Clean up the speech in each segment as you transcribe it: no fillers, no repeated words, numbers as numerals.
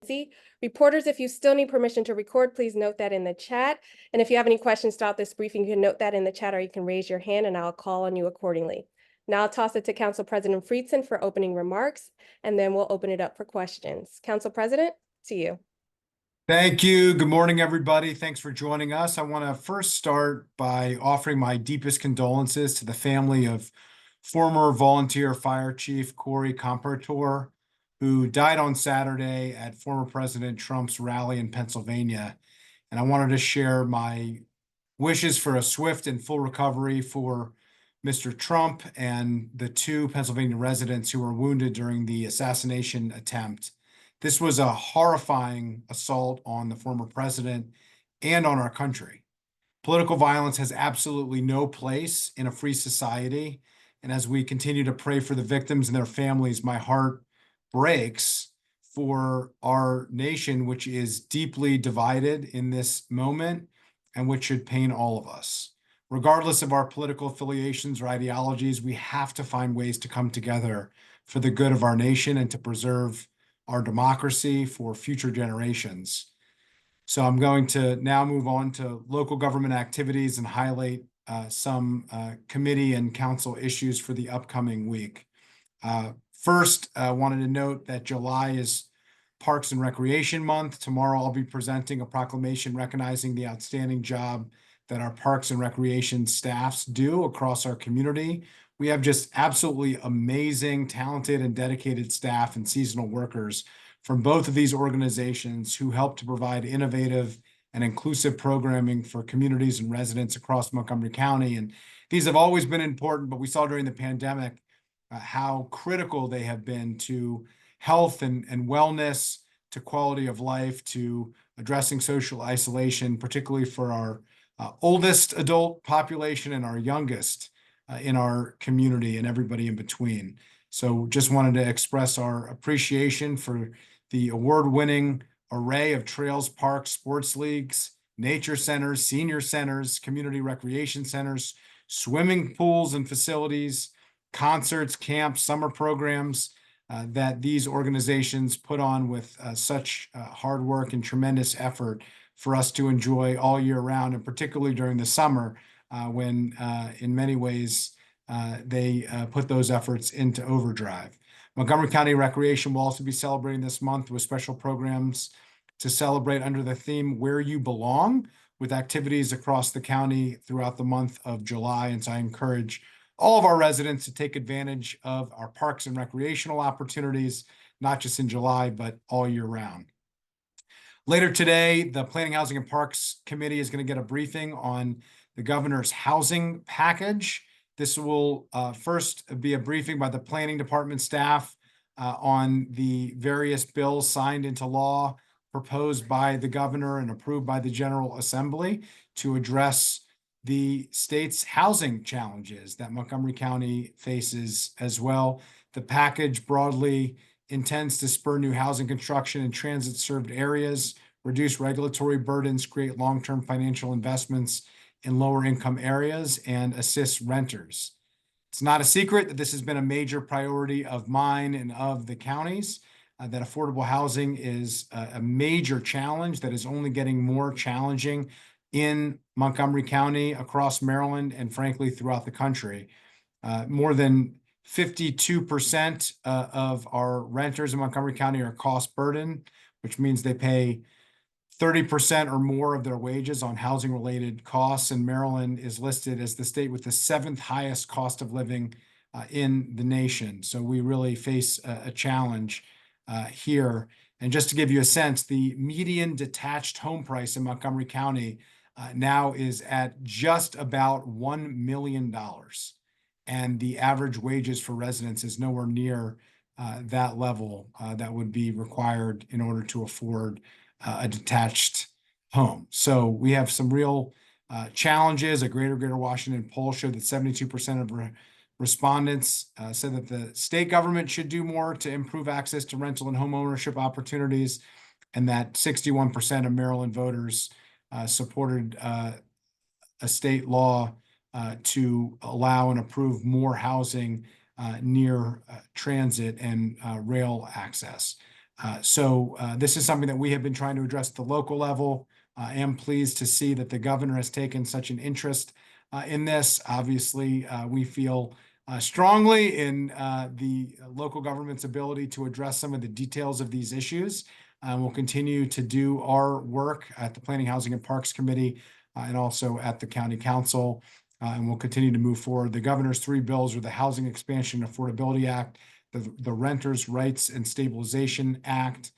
emergency. Reporters, if you still need permission to record, please note that in the chat. And if you have any questions throughout this briefing, you can note that in the chat or you can raise your hand and I'll call on you accordingly. Now I'll toss it to Council President Friedson for opening remarks, and then we'll open it up for questions. Council President, to you. Thank you. Good morning, everybody. Thanks for joining us. I want to first start by offering my deepest condolences to the family of former volunteer fire chief Corey Comparator, who died on Saturday at former President Trump's rally in Pennsylvania. And I wanted to share my wishes for a swift and full recovery for Mr. Trump and the two Pennsylvania residents who were wounded during the assassination attempt. This was a horrifying assault on the former president and on our country. Political violence has absolutely no place in a free society. And as we continue to pray for the victims and their families, my heart breaks for our nation, which is deeply divided in this moment and which should pain all of us. Regardless of our political affiliations or ideologies, we have to find ways to come together for the good of our nation and to preserve our democracy for future generations. So I'm going to now move on to local government activities and highlight some committee and council issues for the upcoming week. First, I wanted to note that July is Parks and Recreation Month. Tomorrow I'll be presenting a proclamation recognizing the outstanding job that our Parks and Recreation staffs do across our community. We have just absolutely amazing, talented, and dedicated staff and seasonal workers from both of these organizations who help to provide innovative and inclusive programming for communities and residents across Montgomery County. And these have always been important, but we saw during the pandemic how critical they have been to health and wellness, to quality of life, to addressing social isolation, particularly for our oldest adult population and our youngest in our community and everybody in between. So just wanted to express our appreciation for the award-winning array of trails, parks, sports leagues, nature centers, senior centers, community recreation centers, swimming pools and facilities, concerts, camps, summer programs that these organizations put on with such hard work and tremendous effort for us to enjoy all year round, and particularly during the summer, when in many ways they put those efforts into overdrive. Montgomery County Recreation will also be celebrating this month with special programs to celebrate under the theme Where You Belong, with activities across the county throughout the month of July. And so I encourage all of our residents to take advantage of our parks and recreational opportunities, not just in July, but all year round. Later today, the Planning, Housing, and Parks Committee is going to get a briefing on the governor's housing package. This will first be a briefing by the Planning Department staff on the various bills signed into law, proposed by the governor and approved by the General Assembly to address the state's housing challenges that Montgomery County faces as well. The package broadly intends to spur new housing construction in transit-served areas, reduce regulatory burdens, create long-term financial investments in lower-income areas, and assist renters. It's not a secret that this has been a major priority of mine and of the counties, that affordable housing is a major challenge that is only getting more challenging in Montgomery County, across Maryland, and frankly, throughout the country. More than 52% of our renters in Montgomery County are cost burden, which means they pay 30% or more of their wages on housing-related costs, and Maryland is listed as the state with the 7th highest cost of living in the nation. So we really face a challenge here. And just to give you a sense, the median detached home price in Montgomery County now is at just about $1 million. And the average wages for residents is nowhere near that level that would be required in order to afford a detached home. So we have some real challenges. A Greater Washington poll showed that 72% of respondents said that the state government should do more to improve access to rental and home ownership opportunities, and that 61% of Maryland voters supported a state law to allow and approve more housing near transit and rail access. This is something that we have been trying to address at the local level. I am pleased to see that the governor has taken such an interest in this. Obviously, we feel strongly in the local government's ability to address some of the details of these issues. We'll continue to do our work at the Planning, Housing, and Parks Committee and also at the County Council, and we'll continue to move forward. The governor's 3 bills are the Housing Expansion and Affordability Act, the Renters' Rights and Stabilization Act,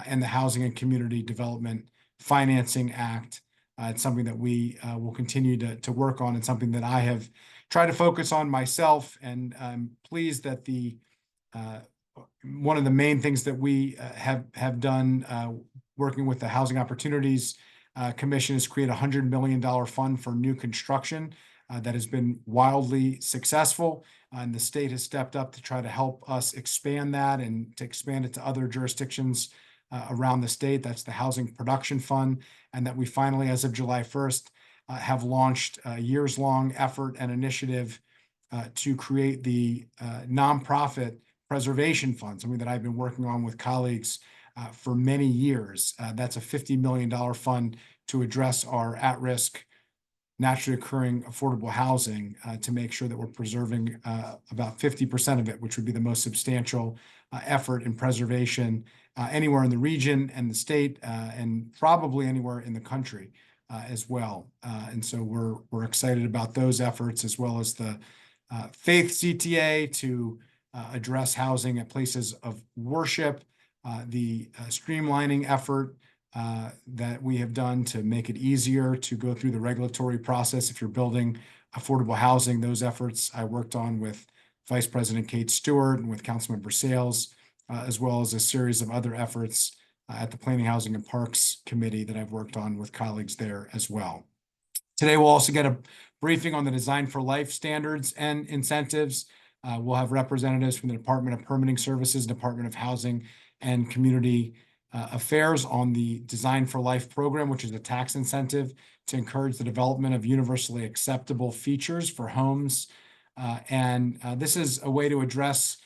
and the Housing and Community Development Financing Act. It's something that we will continue to work on, and something that I have tried to focus on myself. And I'm pleased that one of the main things that we have done working with the Housing Opportunities Commission is create a $100 million fund for new construction that has been wildly successful. And the state has stepped up to try to help us expand that and to expand it to other jurisdictions around the state. That's the Housing Production Fund. And that we finally, as of July 1st, have launched a years-long effort and initiative to create the nonprofit preservation fund, something that I've been working on with colleagues for many years. That's a $50 million fund to address our at-risk, naturally occurring affordable housing to make sure that we're preserving about 50% of it, which would be the most substantial effort in preservation anywhere in the region and the state, and probably anywhere in the country as well. And so we're excited about those efforts, as well as the Faith CTA to address housing at places of worship, the streamlining effort that we have done to make it easier to go through the regulatory process if you're building affordable housing. Those efforts I worked on with Vice President Kate Stewart and with Councilmember Sales, as well as a series of other efforts at the Planning, Housing, and Parks Committee that I've worked on with colleagues there as well. Today, we'll also get a briefing on the Design for Life standards and incentives. We'll have representatives from the Department of Permitting Services, Department of Housing and Community Affairs on the Design for Life program, which is a tax incentive to encourage the development of universally acceptable features for homes. This is a way to address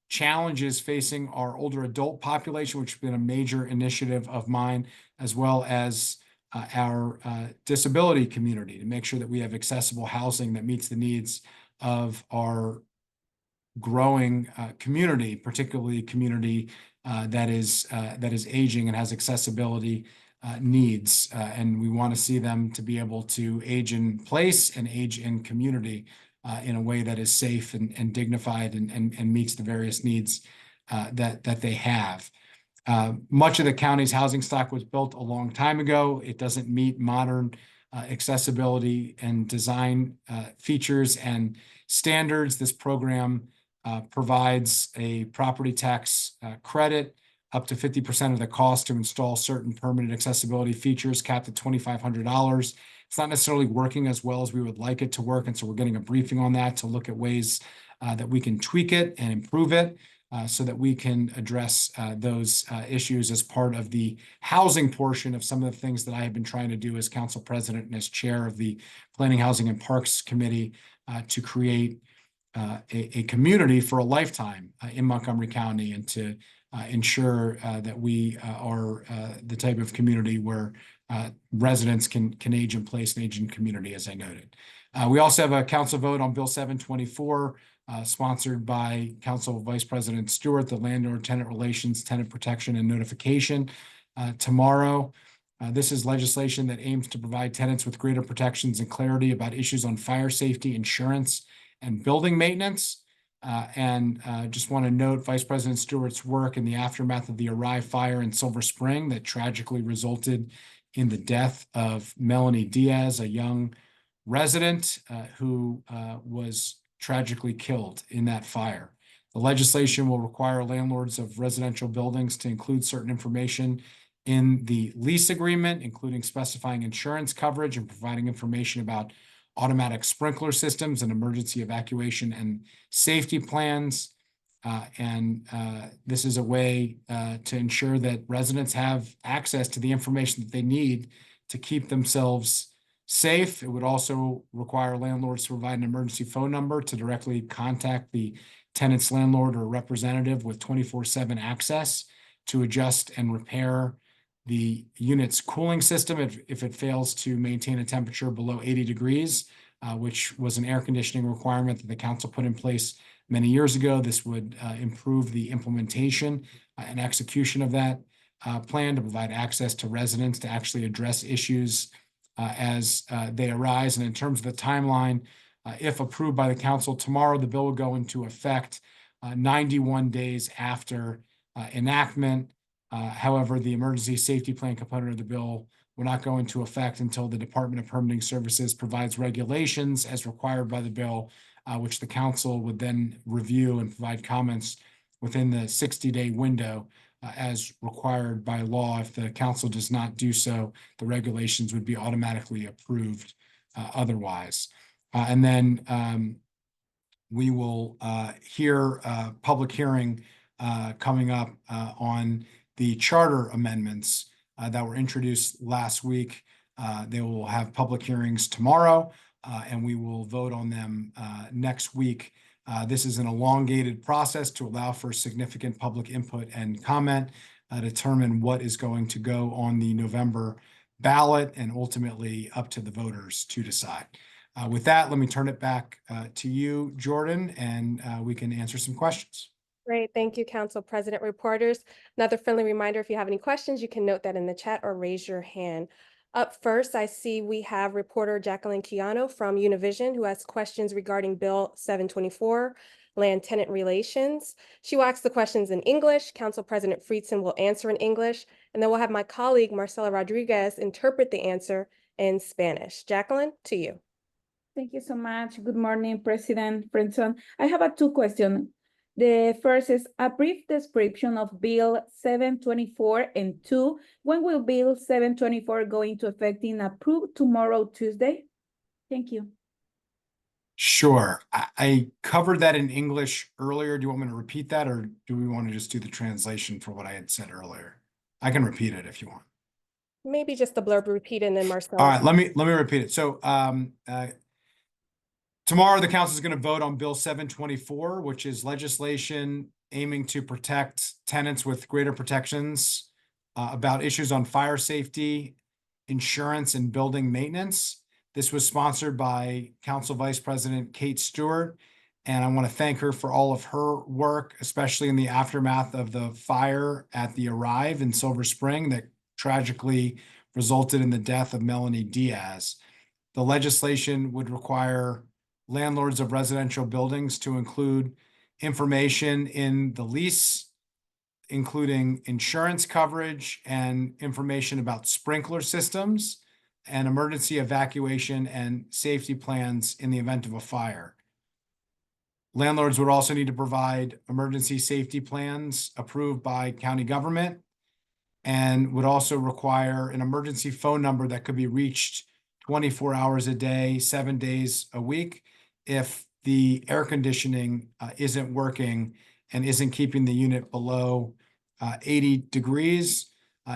challenges facing our older adult population, which has been a major initiative of mine, as well as our disability community, to make sure that we have accessible housing that meets the needs of our growing community, particularly community that is aging and has accessibility needs. And we want to see them to be able to age in place and age in community in a way that is safe and dignified and meets the various needs that they have. Much of the county's housing stock was built a long time ago. It doesn't meet modern accessibility and design features and standards. This program provides a property tax credit up to 50% of the cost to install certain permanent accessibility features, capped at $2,500. It's not necessarily working as well as we would like it to work, and so we're getting a briefing on that to look at ways that we can tweak it and improve it so that we can address those issues as part of the housing portion of some of the things that I have been trying to do as council president and as chair of the Planning, Housing, and Parks Committee to create a community for a lifetime in Montgomery County, and to ensure that we are the type of community where residents can age in place and age in community, as I noted. We also have a council vote on Bill 724, sponsored by Council Vice President Stewart, the Landlord-Tenant Relations, Tenant Protection, and Notification tomorrow. This is legislation that aims to provide tenants with greater protections and clarity about issues on fire safety, insurance, and building maintenance. Just want to note Vice President Stewart's work in the aftermath of the Arai fire in Silver Spring that tragically resulted in the death of Melanie Diaz, a young resident who was tragically killed in that fire. The legislation will require landlords of residential buildings to include certain information in the lease agreement, including specifying insurance coverage and providing information about automatic sprinkler systems and emergency evacuation and safety plans. This is a way to ensure that residents have access to the information that they need to keep themselves safe. It would also require landlords to provide an emergency phone number to directly contact the tenant's landlord or representative with 24/7 access to adjust and repair the unit's cooling system if it fails to maintain a temperature below 80 degrees, which was an air conditioning requirement that the council put in place many years ago. This would improve the implementation and execution of that plan to provide access to residents to actually address issues as they arise. And in terms of the timeline, if approved by the council tomorrow, the bill will go into effect 91 days after enactment. However, the emergency safety plan component of the bill will not go into effect until the Department of Permitting Services provides regulations as required by the bill, which the council would then review and provide comments within the 60-day window as required by law. If the council does not do so, the regulations would be automatically approved otherwise. And then we will hear a public hearing coming up on the charter amendments that were introduced last week. They will have public hearings tomorrow, and we will vote on them next week. This is an elongated process to allow for significant public input and comment, determine what is going to go on the November ballot, and ultimately up to the voters to decide. With that, let me turn it back to you, Jordan, and we can answer some questions. Great. Thank you, Council President. Reporters, another friendly reminder, if you have any questions, you can note that in the chat or raise your hand. Up first, I see we have reporter Jacqueline Chiano from Univision, who has questions regarding Bill 724, land tenant relations. She will ask the questions in English. Council President Friedson will answer in English, and then we'll have my colleague Marcela Rodriguez interpret the answer in Spanish. Jacqueline, to you. Thank you so much. Good morning, President Friedson. I have two questions. The first is a brief description of Bill 724, and two, when will Bill 724 go into effect and approved tomorrow, Tuesday? Thank you. Sure. I covered that in English earlier. Do you want me to repeat that, or do we want to just do the translation for what I had said earlier? I can repeat it if you want. Maybe just the blurb repeat and then Marcela. All right, let me repeat it. So tomorrow, the council is going to vote on Bill 724, which is legislation aiming to protect tenants with greater protections about issues on fire safety, insurance, and building maintenance. This was sponsored by Council Vice President Kate Stewart, and I want to thank her for all of her work, especially in the aftermath of the fire at the Arrive in Silver Spring that tragically resulted in the death of Melanie Diaz. The legislation would require landlords of residential buildings to include information in the lease, including insurance coverage and information about sprinkler systems and emergency evacuation and safety plans in the event of a fire. Landlords would also need to provide emergency safety plans approved by county government, and would also require an emergency phone number that could be reached 24 hours a day, 7 days a week, if the air conditioning isn't working and isn't keeping the unit below 80 degrees.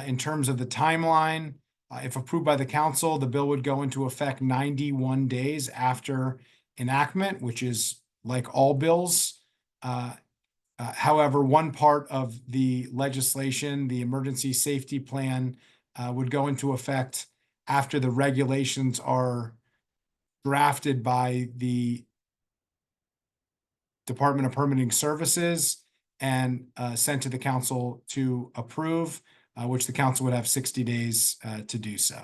In terms of the timeline, if approved by the council, the bill would go into effect 91 days after enactment, which is like all bills. However, one part of the legislation, the emergency safety plan, would go into effect after the regulations are drafted by the Department of Permitting Services and sent to the council to approve, which the council would have 60 days to do so.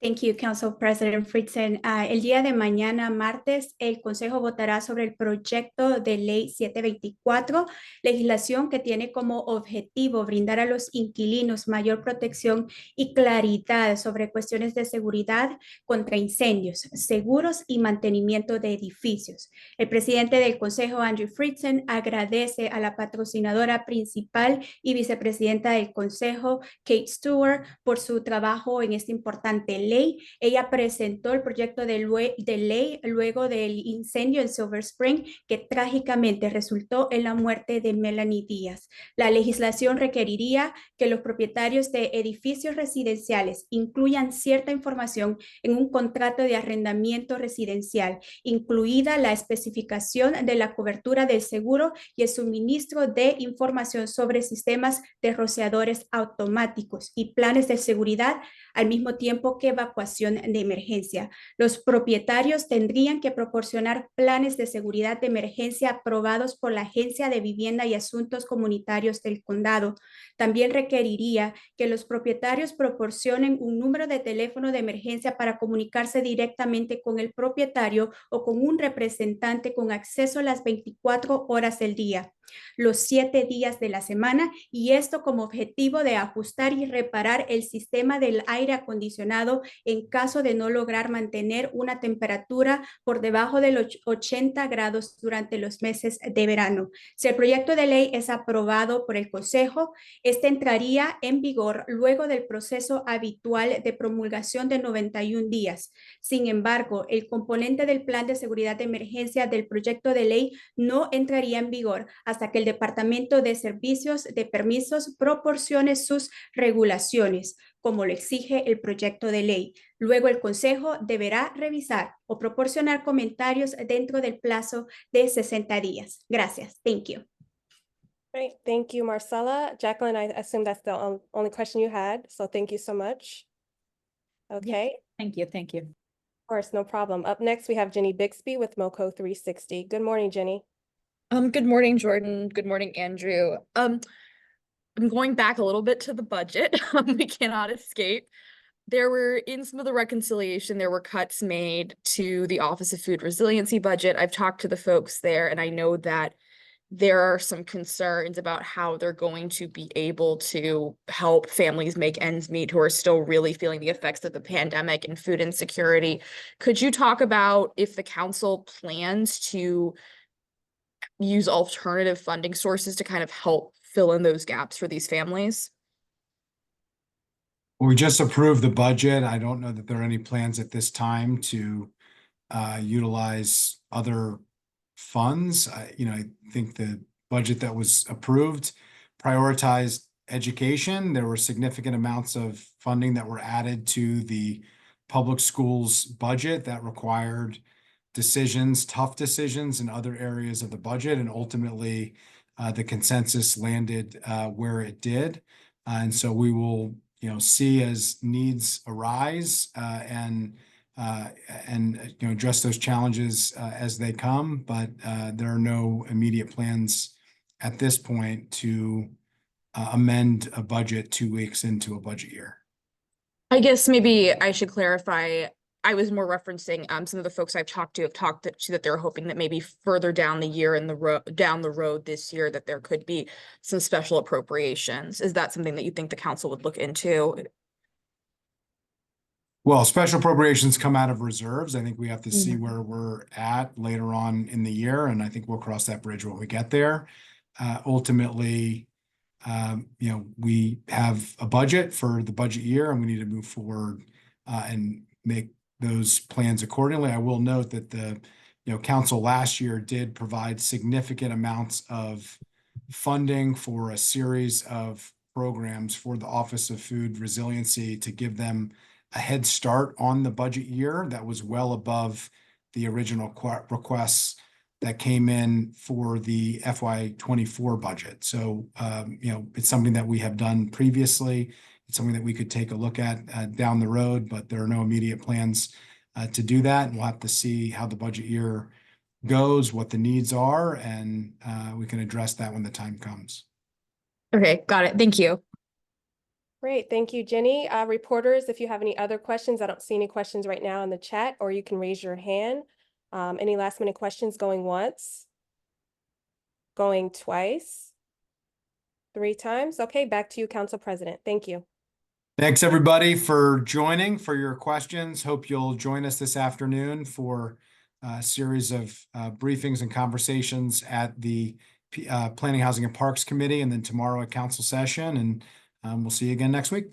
Thank you, Council President Friedson. El día de mañana, martes, el Consejo votará sobre el proyecto de ley 724, legislación que tiene como objetivo brindar a los inquilinos mayor protección y claridad sobre cuestiones de seguridad contra incendios, seguros y mantenimiento de edificios. El presidente del Consejo, Andrew Friedson, agradece a la patrocinadora principal y vicepresidenta del Consejo, Kate Stewart, por su trabajo en esta importante ley ley. Ella presentó el proyecto de ley luego del incendio en Silver Spring que trágicamente resultó en la muerte de Melanie Díaz. La legislación requeriría que los propietarios de edificios residenciales incluyan cierta información en un contrato de arrendamiento residencial, incluida la especificación de la cobertura del seguro y el suministro de información sobre sistemas de rociadores automáticos y planes de seguridad, al mismo tiempo que evacuación de emergencia. Los propietarios tendrían que proporcionar planes de seguridad de emergencia aprobados por la Agencia de Vivienda y Asuntos Comunitarios del Condado. También requeriría que los propietarios proporcionen un número de teléfono de emergencia para comunicarse directamente con el propietario o con un representante con acceso a las 24 horas del día, los 7 días de la semana, y esto como objetivo de ajustar y reparar el sistema del aire acondicionado en caso de no lograr mantener una temperatura por debajo de los 80 grados durante los meses de verano. Si el proyecto de ley es aprobado por el Consejo, este entraría en vigor luego del proceso habitual de promulgación de 91 días. Sin embargo, el componente del plan de seguridad de emergencia del proyecto de ley no entraría en vigor hasta que el Departamento de Servicios de Permisos proporcione sus regulaciones, como lo exige el proyecto de ley. Luego el Consejo deberá revisar o proporcionar comentarios dentro del plazo de 60 días. Gracias. Thank you. Great, thank you, Marcella. Jacqueline, I assume that's the only question you had, so thank you so much. Okay, Thank you, thank you. of course, no problem. Up next, we have Jenny Bixby with MoCo 360. Good morning, Jenny. Good morning, Jordan. Good morning, Andrew. I'm going back a little bit to the budget. We cannot escape. There were, in some of the reconciliation, there were cuts made to the Office of Food Resiliency budget. I've talked to the folks there, and I know that there are some concerns about how they're going to be able to help families make ends meet who are still really feeling the effects of the pandemic and food insecurity. Could you talk about if the council plans to use alternative funding sources to kind of help fill in those gaps for these families? We just approved the budget. I don't know that there are any plans at this time to utilize other funds. I think the budget that was approved prioritized education. There were significant amounts of funding that were added to the public schools budget that required decisions, tough decisions in other areas of the budget, and ultimately the consensus landed where it did. And so we will, see as needs arise and address those challenges as they come. But there are no immediate plans at this point to amend a budget 2 weeks into a budget year. I guess maybe I should clarify. I was more referencing some of the folks I've talked to that they're hoping that maybe further down the year down the road this year that there could be some special appropriations. Is that something that you think the council would look into? Well, special appropriations come out of reserves. I think we have to see where we're at later on in the year, and I think we'll cross that bridge when we get there. Ultimately, we have a budget for the budget year, and we need to move forward and make those plans accordingly. I will note that the council last year did provide significant amounts of funding for a series of programs for the Office of Food Resiliency to give them a head start on the budget year that was well above the original requests that came in for the FY24 budget. So, it's something that we have done previously. It's something that we could take a look at down the road, but there are no immediate plans to do that. And we'll have to see how the budget year goes, what the needs are, and we can address that when the time comes. Okay, got it. Thank you. Great, thank you, Jenny. Reporters, if you have any other questions, I don't see any questions right now in the chat, or you can raise your hand. Any last minute questions going once? Going twice? 3 times? Okay, back to you, Council President. Thank you. Thanks, everybody, for joining, for your questions. Hope you'll join us this afternoon for a series of briefings and conversations at the Planning, Housing, and Parks Committee, and then tomorrow at Council session. And we'll see you again next week.